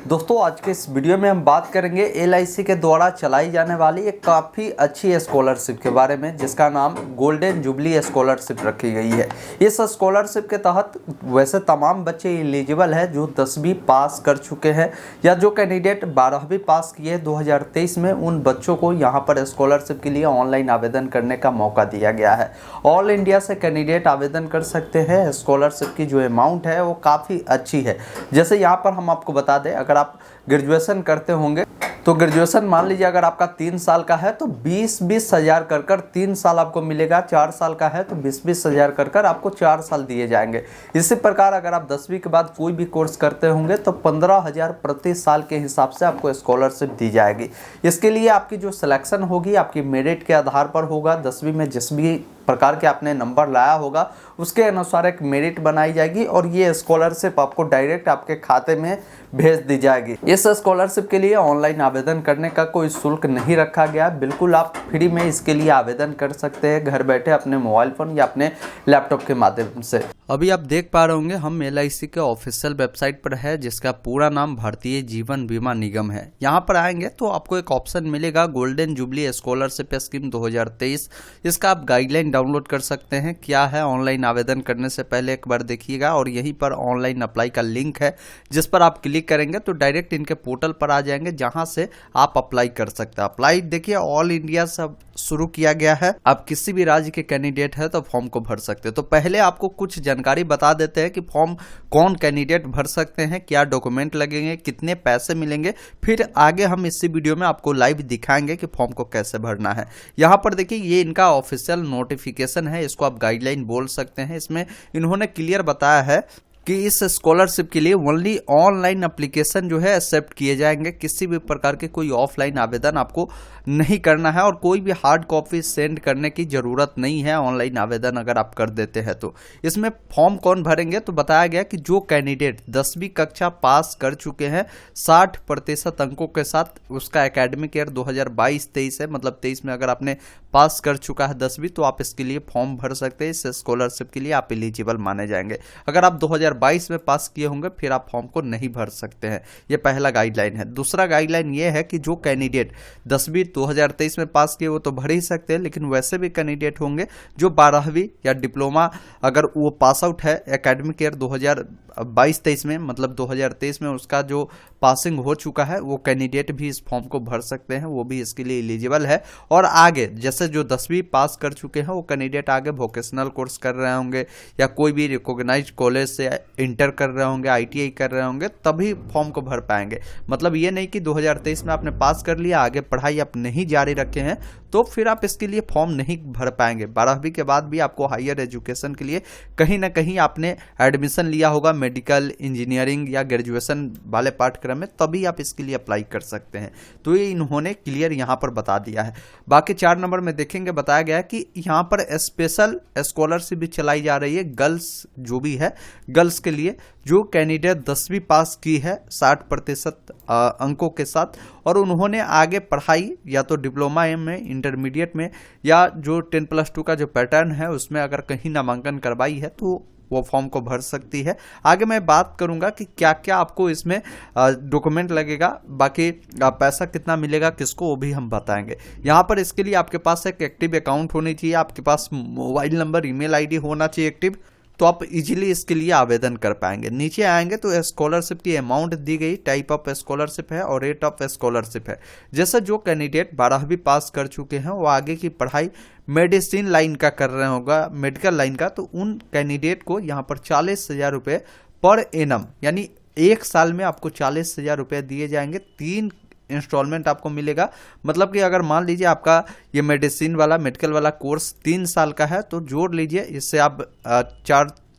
दोस्तों आज के इस वीडियो में हम बात करेंगे एलआईसी के द्वारा चलाई जाने वाली एक काफ़ी अच्छी स्कॉलरशिप के बारे में, जिसका नाम गोल्डन जुबली स्कॉलरशिप रखी गई है। इस स्कॉलरशिप के तहत वैसे तमाम बच्चे एलिजिबल है जो 10वीं पास कर चुके हैं या जो कैंडिडेट 12वीं पास किए 2023 में, उन बच्चों को यहाँ पर स्कॉलरशिप के लिए ऑनलाइन आवेदन करने का मौका दिया गया है। ऑल इंडिया से कैंडिडेट आवेदन कर सकते हैं। स्कॉलरशिप की जो अमाउंट है वो काफ़ी अच्छी है। जैसे यहाँ पर हम आपको बता दें, अगर आप ग्रेजुएशन करते होंगे तो ग्रेजुएशन मान लीजिए अगर आपका 3 साल का है तो 20-20 हज़ार कर 3 साल आपको मिलेगा। 4 साल का है तो 20-20 हज़ार कर आपको 4 साल दिए जाएंगे। इसी प्रकार अगर आप 10वीं के बाद कोई भी कोर्स करते होंगे तो 15,000 प्रति साल के हिसाब से आपको स्कॉलरशिप दी जाएगी। इसके लिए आपकी जो सिलेक्शन होगी आपकी मेरिट के आधार पर होगा। 10वीं में जिस भी प्रकार के आपने नंबर लाया होगा उसके अनुसार एक मेरिट बनाई जाएगी और ये स्कॉलरशिप आपको डायरेक्ट आपके खाते में भेज दी जाएगी। इस स्कॉलरशिप के लिए ऑनलाइन आवेदन करने का कोई शुल्क नहीं रखा गया। बिल्कुल आप फ्री में इसके लिए आवेदन कर सकते हैं घर बैठे अपने मोबाइल फोन या अपने लैपटॉप के माध्यम से। अभी आप देख पा रहे होंगे हम एलआईसी के ऑफिशियल वेबसाइट पर है, जिसका पूरा नाम भारतीय जीवन बीमा निगम है। यहाँ पर आएंगे तो आपको एक ऑप्शन मिलेगा गोल्डन जुबली स्कॉलरशिप स्कीम 2023। इसका आप गाइडलाइन डाउनलोड कर सकते हैं। क्या है, ऑनलाइन आवेदन करने से पहले एक बार देखिएगा और यहीं पर ऑनलाइन अप्लाई का लिंक है, जिस पर आप क्लिक करेंगे तो डायरेक्ट इनके पोर्टल पर आ जाएंगे, जहां से आप अप्लाई कर सकते हैं। अप्लाई देखिए ऑल इंडिया सब शुरू किया गया है। आप किसी भी राज्य के कैंडिडेट है तो फॉर्म को भर सकते हैं। तो पहले आपको कुछ जानकारी बता देते हैं कि फॉर्म कौन कैंडिडेट भर सकते हैं, क्या डॉक्यूमेंट लगेंगे, कितने पैसे मिलेंगे। फिर आगे हम इसी वीडियो में आपको लाइव दिखाएंगे कि फॉर्म को कैसे भरना है। यहाँ पर देखिए ये इनका ऑफिशियल नोटिफिकेशन है, इसको आप गाइडलाइन बोल सकते हैं। इसमें इन्होंने क्लियर बताया है कि इस स्कॉलरशिप के लिए ओनली ऑनलाइन एप्लीकेशन जो है एक्सेप्ट किए जाएंगे। किसी भी प्रकार के कोई ऑफलाइन आवेदन आपको नहीं करना है और कोई भी हार्ड कॉपी सेंड करने की ज़रूरत नहीं है ऑनलाइन आवेदन अगर आप कर देते हैं तो। इसमें फॉर्म कौन भरेंगे तो बताया गया कि जो कैंडिडेट 10वीं कक्षा पास कर चुके हैं 60% अंकों के साथ, उसका एकेडमिक ईयर 2022-23 है, मतलब 23 में अगर आपने पास कर चुका है 10वीं तो आप इसके लिए फॉर्म भर सकते हैं। इस स्कॉलरशिप के लिए आप एलिजिबल माने जाएंगे। अगर आप 2022 में पास किए होंगे फिर आप फॉर्म को नहीं भर सकते हैं। ये पहला गाइडलाइन है। दूसरा गाइडलाइन ये है कि जो कैंडिडेट 10वीं 2023 में पास किए वो तो भर ही सकते हैं, लेकिन वैसे भी कैंडिडेट होंगे जो 12वीं या डिप्लोमा अगर वो पास आउट है एकेडमिक ईयर 2022-23 में, मतलब 2023 में उसका जो पासिंग हो चुका है, वो कैंडिडेट भी इस फॉर्म को भर सकते हैं, वो भी इसके लिए एलिजिबल है। और आगे जैसे जो 10वीं पास कर चुके हैं वो कैंडिडेट आगे वोकेशनल कोर्स कर रहे होंगे या कोई भी रिकॉग्नाइज्ड कॉलेज से इंटर कर रहे होंगे, आईटीआई कर रहे होंगे, तभी फॉर्म को भर पाएंगे। मतलब ये नहीं कि 2023 में आपने पास कर लिया, आगे पढ़ाई आप नहीं जारी रखे हैं तो फिर आप इसके लिए फॉर्म नहीं भर पाएंगे। 12वीं के बाद भी आपको हायर एजुकेशन के लिए कहीं ना कहीं आपने एडमिशन लिया होगा मेडिकल, इंजीनियरिंग या ग्रेजुएशन वाले पाठ्यक्रम में, तभी आप इसके लिए अप्लाई कर सकते हैं। तो ये इन्होंने क्लियर यहाँ पर बता दिया है। बाकी 4 नंबर में देखेंगे बताया गया है कि यहाँ पर स्पेशल स्कॉलरशिप भी चलाई जा रही है गर्ल्स, जो भी है गर्ल्स के लिए, जो कैंडिडेट 10वीं पास की है 60% अंकों के साथ और उन्होंने आगे पढ़ाई या तो डिप्लोमा में, इंटरमीडिएट में या जो 10+2 का जो पैटर्न है उसमें अगर कहीं नामांकन करवाई है तो वो फॉर्म को भर सकती है। आगे मैं बात करूंगा कि क्या क्या आपको इसमें डॉक्यूमेंट लगेगा, बाकी पैसा कितना मिलेगा किसको, वो भी हम बताएंगे। यहाँ पर इसके लिए आपके पास एक एक्टिव अकाउंट होनी चाहिए, आपके पास मोबाइल नंबर, ईमेल आईडी होना चाहिए एक्टिव, तो आप इजीली इसके लिए आवेदन कर पाएंगे। नीचे आएंगे तो स्कॉलरशिप की अमाउंट दी गई, टाइप ऑफ स्कॉलरशिप है और रेट ऑफ स्कॉलरशिप है। जैसे जो कैंडिडेट 12वीं पास कर चुके हैं वो आगे की पढ़ाई मेडिसिन लाइन का कर रहे होगा, मेडिकल लाइन का, तो उन कैंडिडेट को यहाँ पर 40,000 रुपये पर एनम, यानी 1 साल में आपको 40,000 रुपये दिए जाएंगे। 3 इंस्टॉलमेंट आपको मिलेगा। मतलब कि अगर मान लीजिए आपका ये मेडिसिन वाला, मेडिकल वाला कोर्स 3 साल का है तो जोड़ लीजिए, इससे आप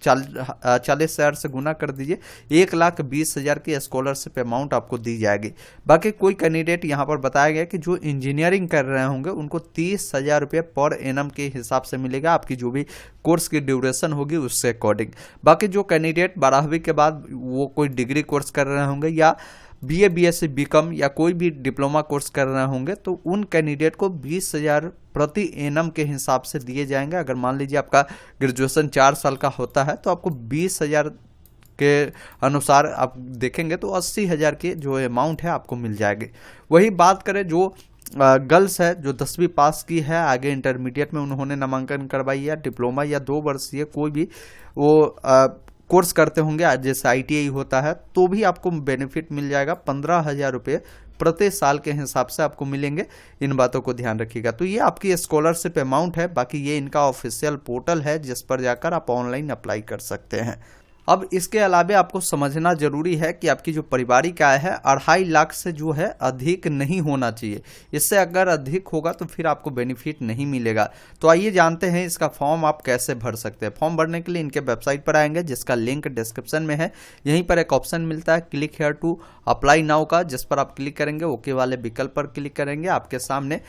40,000 से गुना कर दीजिए, 1,20,000 की स्कॉलरशिप अमाउंट आपको दी जाएगी। बाकी कोई कैंडिडेट यहाँ पर बताया गया कि जो इंजीनियरिंग कर रहे होंगे उनको 30,000 रुपये पर एनम के हिसाब से मिलेगा, आपकी जो भी कोर्स की ड्यूरेशन होगी उससे अकॉर्डिंग। बाकी जो कैंडिडेट 12वीं के बाद वो कोई डिग्री कोर्स कर रहे होंगे या बीए, बीएससी, बीकॉम या कोई भी डिप्लोमा कोर्स कर रहे होंगे तो उन कैंडिडेट को 20,000 प्रति एनम के हिसाब से दिए जाएंगे। अगर मान लीजिए आपका ग्रेजुएशन 4 साल का होता है तो आपको 20,000 के अनुसार आप देखेंगे तो 80,000 की जो अमाउंट है आपको मिल जाएगी। वही बात करें जो गर्ल्स है जो 10वीं पास की है, आगे इंटरमीडिएट में उन्होंने नामांकन करवाई या डिप्लोमा या 2 वर्षीय कोई भी वो कोर्स करते होंगे, जैसे ITI होता है, तो भी आपको बेनिफिट मिल जाएगा। 15,000 रुपये प्रति साल के हिसाब से आपको मिलेंगे। इन बातों को ध्यान रखिएगा। तो ये आपकी स्कॉलरशिप अमाउंट है। बाकी ये इनका ऑफिशियल पोर्टल है जिस पर जाकर आप ऑनलाइन अप्लाई कर सकते हैं। अब इसके अलावा आपको समझना जरूरी है कि आपकी जो पारिवारिक आय है 2.5 लाख से जो है अधिक नहीं होना चाहिए। इससे अगर अधिक होगा तो फिर आपको बेनिफिट नहीं मिलेगा। तो आइए जानते हैं इसका फॉर्म आप कैसे भर सकते हैं। फॉर्म भरने के लिए इनके वेबसाइट पर आएंगे जिसका लिंक डिस्क्रिप्शन में है। यहीं पर एक ऑप्शन मिलता है click here to apply now का, जिस पर आप क्लिक करेंगे, ओके वाले विकल्प पर क्लिक करेंगे, आपके सामने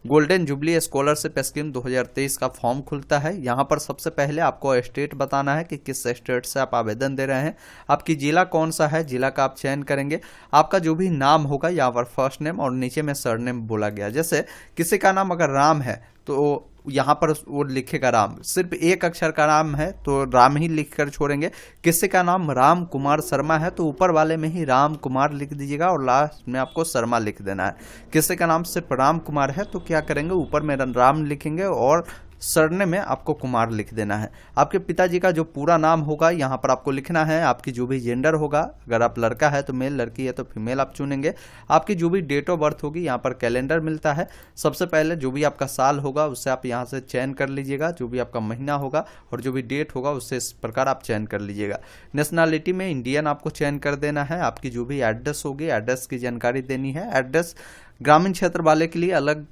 गोल्डन जुबली स्कॉलरशिप स्कीम 2023 का फॉर्म खुलता है। यहाँ पर सबसे पहले आपको स्टेट बताना है कि किस स्टेट से आप आवेदन दे रहे हैं, आपकी जिला कौन सा है, जिला का आप चयन करेंगे, आपका जो भी नाम होगा यहाँ पर फर्स्ट नेम और नीचे में सरनेम बोला गया। जैसे किसी का नाम अगर राम है तो यहाँ पर वो लिखेगा राम, सिर्फ एक अक्षर का नाम है तो राम ही लिख कर छोड़ेंगे। किसी का नाम राम कुमार शर्मा है तो ऊपर वाले में ही राम कुमार लिख दीजिएगा और लास्ट में आपको शर्मा लिख देना है। किसी का नाम सिर्फ राम कुमार है तो क्या करेंगे, ऊपर में राम लिखेंगे और सरने में आपको कुमार लिख देना है। आपके पिताजी का जो पूरा नाम होगा यहाँ पर आपको लिखना है। आपकी जो भी जेंडर होगा, अगर आप लड़का है तो मेल, लड़की है तो फीमेल आप चुनेंगे। आपकी जो भी डेट ऑफ बर्थ होगी, यहाँ पर कैलेंडर मिलता है। सबसे पहले जो भी आपका साल होगा उससे आप यहाँ से चयन कर लीजिएगा, जो भी आपका महीना होगा और जो भी डेट होगा उससे इस प्रकार आप चयन कर लीजिएगा। नेशनलिटी में इंडियन आपको चयन कर देना है। आपकी जो भी एड्रेस होगी, एड्रेस की जानकारी देनी है। एड्रेस ग्रामीण क्षेत्र वाले के लिए अलग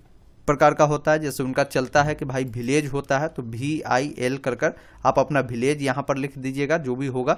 प्रकार का होता है, जैसे उनका चलता है कि भाई विलेज होता है तो VIL कर आप अपना विलेज यहाँ पर लिख दीजिएगा जो भी होगा,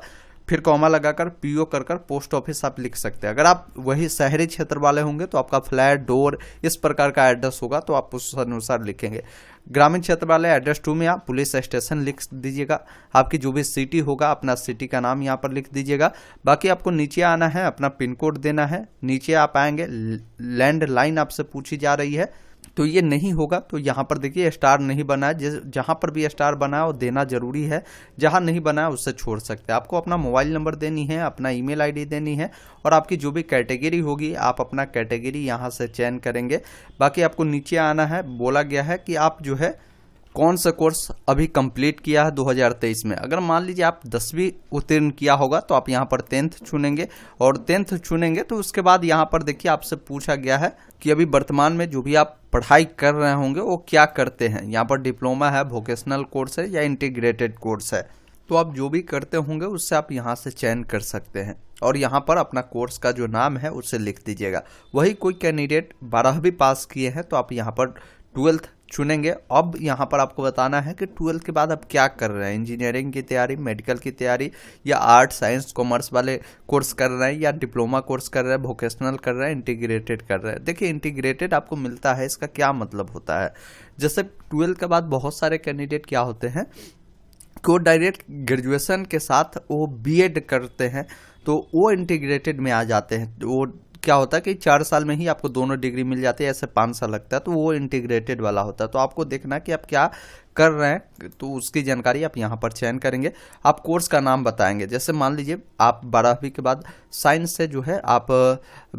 फिर कॉमा लगाकर PO कर पोस्ट ऑफिस आप लिख सकते हैं। अगर आप वही शहरी क्षेत्र वाले होंगे तो आपका फ्लैट, डोर इस प्रकार का एड्रेस होगा तो आप उस अनुसार लिखेंगे। ग्रामीण क्षेत्र वाले एड्रेस 2 में आप पुलिस स्टेशन लिख दीजिएगा। आपकी जो भी सिटी होगा अपना सिटी का नाम यहाँ पर लिख दीजिएगा। बाकी आपको नीचे आना है, अपना पिन कोड देना है। नीचे आप आएंगे, लैंडलाइन आपसे पूछी जा रही है तो ये नहीं होगा। तो यहाँ पर देखिए स्टार नहीं बना है, जहाँ पर भी स्टार बना है वो देना जरूरी है, जहाँ नहीं बना है उससे छोड़ सकते हैं। आपको अपना मोबाइल नंबर देनी है, अपना ईमेल आईडी देनी है और आपकी जो भी कैटेगरी होगी आप अपना कैटेगरी यहाँ से चयन करेंगे। बाकी आपको नीचे आना है। बोला गया है कि आप जो है कौन सा कोर्स अभी कंप्लीट किया है 2023 में। अगर मान लीजिए आप 10वीं उत्तीर्ण किया होगा तो आप यहाँ पर 10th चुनेंगे और 10th चुनेंगे तो उसके बाद यहाँ पर देखिए आपसे पूछा गया है कि अभी वर्तमान में जो भी आप पढ़ाई कर रहे होंगे वो क्या करते हैं। यहाँ पर डिप्लोमा है, वोकेशनल कोर्स है या इंटीग्रेटेड कोर्स है। तो आप जो भी करते होंगे उससे आप यहाँ से चयन कर सकते हैं और यहाँ पर अपना कोर्स का जो नाम है उसे लिख दीजिएगा। वही कोई कैंडिडेट 12वीं पास किए हैं तो आप यहाँ पर 12th चुनेंगे। अब यहाँ पर आपको बताना है कि 12th के बाद आप क्या कर रहे हैं, इंजीनियरिंग की तैयारी, मेडिकल की तैयारी या आर्ट, साइंस, कॉमर्स वाले कोर्स कर रहे हैं या डिप्लोमा कोर्स कर रहे हैं, वोकेशनल कर रहे हैं, इंटीग्रेटेड कर रहे हैं। देखिए इंटीग्रेटेड आपको मिलता है, इसका क्या मतलब होता है। जैसे 12th के बाद बहुत सारे कैंडिडेट क्या होते हैं कि वो डायरेक्ट ग्रेजुएशन के साथ वो BEd करते हैं तो वो इंटीग्रेटेड में आ जाते हैं। वो क्या होता है कि 4 साल में ही आपको दोनों डिग्री मिल जाती है, ऐसे 5 साल लगता है, तो वो इंटीग्रेटेड वाला होता है। तो आपको देखना कि आप क्या कर रहे हैं तो उसकी जानकारी आप यहाँ पर चयन करेंगे। आप कोर्स का नाम बताएंगे। जैसे मान लीजिए आप 12वीं के बाद साइंस से जो है आप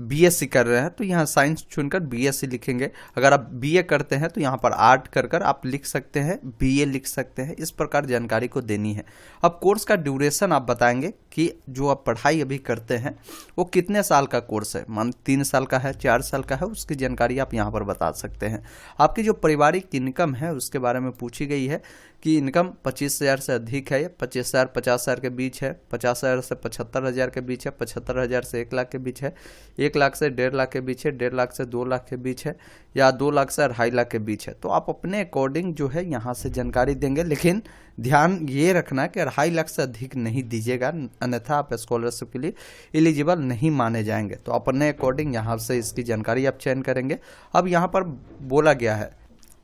BSc कर रहे हैं तो यहाँ साइंस चुनकर BSc लिखेंगे। अगर आप BA करते हैं तो यहाँ पर आर्ट कर आप लिख सकते हैं, BA लिख सकते हैं। इस प्रकार जानकारी को देनी है। अब कोर्स का ड्यूरेशन आप बताएंगे कि जो आप पढ़ाई अभी करते हैं वो कितने साल का कोर्स है, मान 3 साल का है, 4 साल का है, उसकी जानकारी आप यहाँ पर बता सकते हैं। आपकी जो पारिवारिक इनकम है उसके बारे में पूछी गई है कि इनकम 25,000 से अधिक है, 25,000 50,000 के बीच है, 50,000 से 75,000 के बीच है, 75,000 से 1 लाख के बीच है, 1 लाख से 1.5 लाख के बीच है, 1.5 लाख से 2 लाख के बीच है या 2 लाख से 2.5 लाख के बीच है। तो आप अपने अकॉर्डिंग जो है यहाँ से जानकारी देंगे, लेकिन ध्यान ये रखना कि 2.5 लाख से अधिक नहीं दीजिएगा, अन्यथा आप स्कॉलरशिप के लिए एलिजिबल नहीं माने जाएंगे। तो अपने अकॉर्डिंग यहाँ से इसकी जानकारी आप चयन करेंगे। अब यहाँ पर बोला गया है,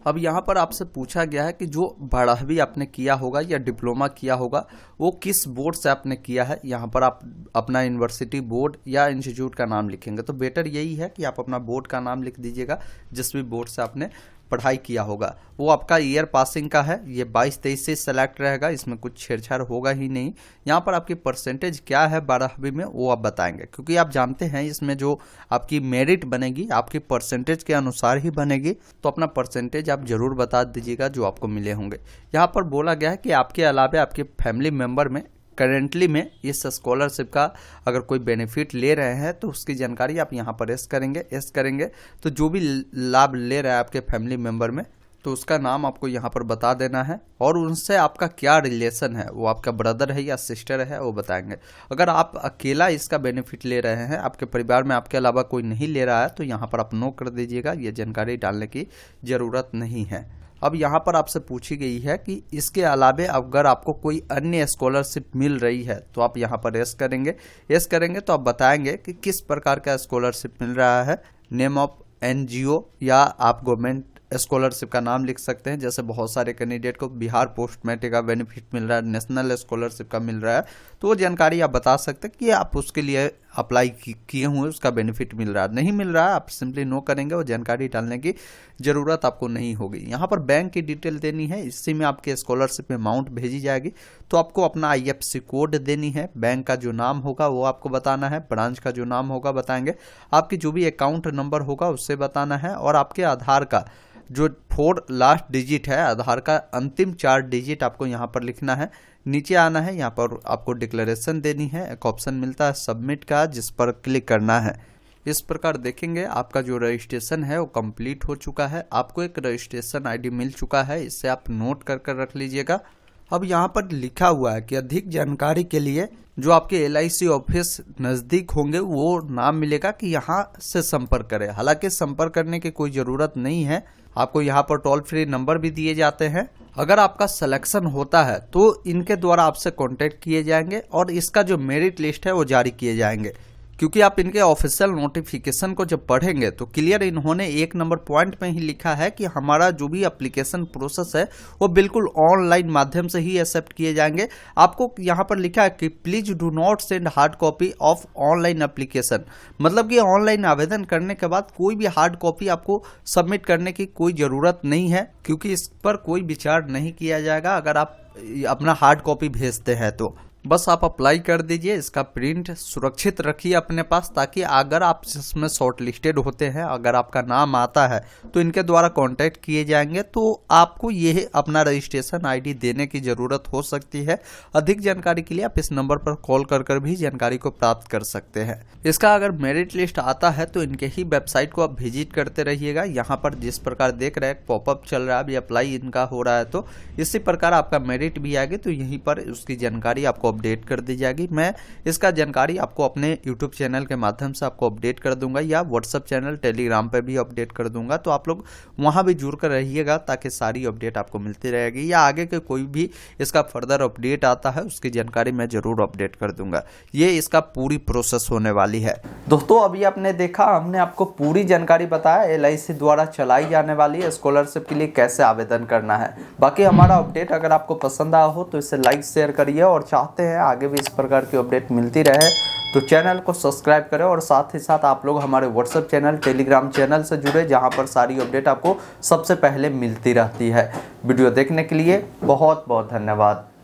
अब यहाँ पर आपसे पूछा गया है कि जो 12वीं आपने किया होगा या डिप्लोमा किया होगा वो किस बोर्ड से आपने किया है। यहाँ पर आप अपना यूनिवर्सिटी बोर्ड या इंस्टीट्यूट का नाम लिखेंगे। तो बेटर यही है कि आप अपना बोर्ड का नाम लिख दीजिएगा जिस भी बोर्ड से आपने पढ़ाई किया होगा वो आपका ईयर पासिंग का है, ये 22-23 से सेलेक्ट रहेगा, इसमें कुछ छेड़छाड़ होगा ही नहीं। यहाँ पर आपकी परसेंटेज क्या है 12वीं में वो आप बताएंगे, क्योंकि आप जानते हैं इसमें जो आपकी मेरिट बनेगी आपकी परसेंटेज के अनुसार ही बनेगी, तो अपना परसेंटेज आप जरूर बता दीजिएगा जो आपको मिले होंगे। यहाँ पर बोला गया है कि आपके अलावा आपके फैमिली मेम्बर में करेंटली में इस स्कॉलरशिप का अगर कोई बेनिफिट ले रहे हैं तो उसकी जानकारी आप यहाँ पर एस करेंगे तो जो भी लाभ ले रहा है आपके फैमिली मेम्बर में तो उसका नाम आपको यहाँ पर बता देना है, और उनसे आपका क्या रिलेशन है, वो आपका ब्रदर है या सिस्टर है वो बताएंगे। अगर आप अकेला इसका बेनिफिट ले रहे हैं, आपके परिवार में आपके अलावा कोई नहीं ले रहा है, तो यहाँ पर आप नो कर दीजिएगा, ये जानकारी डालने की ज़रूरत नहीं है। अब यहाँ पर आपसे पूछी गई है कि इसके अलावे अगर आपको कोई अन्य स्कॉलरशिप मिल रही है तो आप यहाँ पर एस करेंगे तो आप बताएंगे कि किस प्रकार का स्कॉलरशिप मिल रहा है, नेम ऑफ NGO या आप गवर्नमेंट स्कॉलरशिप का नाम लिख सकते हैं। जैसे बहुत सारे कैंडिडेट को बिहार पोस्ट मैट्रिक का बेनिफिट मिल रहा है, नेशनल स्कॉलरशिप का मिल रहा है, तो वो जानकारी आप बता सकते हैं कि आप उसके लिए अप्लाई किए हुए उसका बेनिफिट मिल रहा है। नहीं मिल रहा है आप सिंपली नो करेंगे, वो जानकारी डालने की ज़रूरत आपको नहीं होगी। यहाँ पर बैंक की डिटेल देनी है, इसी में आपके स्कॉलरशिप में अमाउंट भेजी जाएगी, तो आपको अपना IFSC कोड देनी है, बैंक का जो नाम होगा वो आपको बताना है, ब्रांच का जो नाम होगा बताएंगे, आपकी जो भी अकाउंट नंबर होगा उससे बताना है, और आपके आधार का जो 4 लास्ट डिजिट है, आधार का अंतिम 4 डिजिट आपको यहाँ पर लिखना है। नीचे आना है, यहाँ पर आपको डिक्लेरेशन देनी है, एक ऑप्शन मिलता है सबमिट का जिस पर क्लिक करना है। इस प्रकार देखेंगे आपका जो रजिस्ट्रेशन है वो कंप्लीट हो चुका है, आपको एक रजिस्ट्रेशन ID मिल चुका है, इससे आप नोट कर रख लीजिएगा। अब यहाँ पर लिखा हुआ है कि अधिक जानकारी के लिए जो आपके LIC ऑफिस नज़दीक होंगे वो नाम मिलेगा कि यहाँ से संपर्क करें। हालांकि संपर्क करने की कोई ज़रूरत नहीं है, आपको यहाँ पर टोल फ्री नंबर भी दिए जाते हैं। अगर आपका सिलेक्शन होता है तो इनके द्वारा आपसे कांटेक्ट किए जाएंगे और इसका जो मेरिट लिस्ट है वो जारी किए जाएंगे, क्योंकि आप इनके ऑफिशियल नोटिफिकेशन को जब पढ़ेंगे तो क्लियर इन्होंने 1 नंबर पॉइंट में ही लिखा है कि हमारा जो भी एप्लीकेशन प्रोसेस है वो बिल्कुल ऑनलाइन माध्यम से ही एक्सेप्ट किए जाएंगे। आपको यहाँ पर लिखा है कि please do not send hard copy of online application, मतलब कि ऑनलाइन आवेदन करने के बाद कोई भी हार्ड कॉपी आपको सबमिट करने की कोई ज़रूरत नहीं है, क्योंकि इस पर कोई विचार नहीं किया जाएगा अगर आप अपना हार्ड कॉपी भेजते हैं तो। बस आप अप्लाई कर दीजिए, इसका प्रिंट सुरक्षित रखिए अपने पास, ताकि अगर आप इसमें शॉर्ट लिस्टेड होते हैं, अगर आपका नाम आता है तो इनके द्वारा कांटेक्ट किए जाएंगे, तो आपको ये अपना रजिस्ट्रेशन ID देने की ज़रूरत हो सकती है। अधिक जानकारी के लिए आप इस नंबर पर कॉल कर भी जानकारी को प्राप्त कर सकते हैं। इसका अगर मेरिट लिस्ट आता है तो इनके ही वेबसाइट को आप विजिट करते रहिएगा। यहाँ पर जिस प्रकार देख रहे हैं पॉपअप चल रहा है, अभी अप्लाई इनका हो रहा है, तो इसी प्रकार आपका मेरिट भी आएगी, तो यहीं पर उसकी जानकारी आपको अपडेट कर दी जाएगी। मैं इसका जानकारी आपको अपने YouTube चैनल के माध्यम से आपको अपडेट कर दूंगा, या WhatsApp चैनल टेलीग्राम पे भी अपडेट कर दूंगा, तो आप लोग वहां भी जुड़ कर रहिएगा ताकि सारी अपडेट आपको मिलती रहेगी, या आगे के कोई भी इसका फर्दर अपडेट आता है उसकी जानकारी मैं जरूर अपडेट कर दूंगा। ये इसका पूरी प्रोसेस होने वाली है। दोस्तों अभी आपने देखा, हमने आपको पूरी जानकारी बताया LIC द्वारा चलाई जाने वाली स्कॉलरशिप के लिए कैसे आवेदन करना है। बाकी हमारा अपडेट अगर आपको पसंद आया हो तो इसे लाइक शेयर करिए, और चाहते हैं आगे भी इस प्रकार की अपडेट मिलती रहे तो चैनल को सब्सक्राइब करें, और साथ ही साथ आप लोग हमारे WhatsApp चैनल टेलीग्राम चैनल से जुड़े, जहां पर सारी अपडेट आपको सबसे पहले मिलती रहती है। वीडियो देखने के लिए बहुत बहुत धन्यवाद।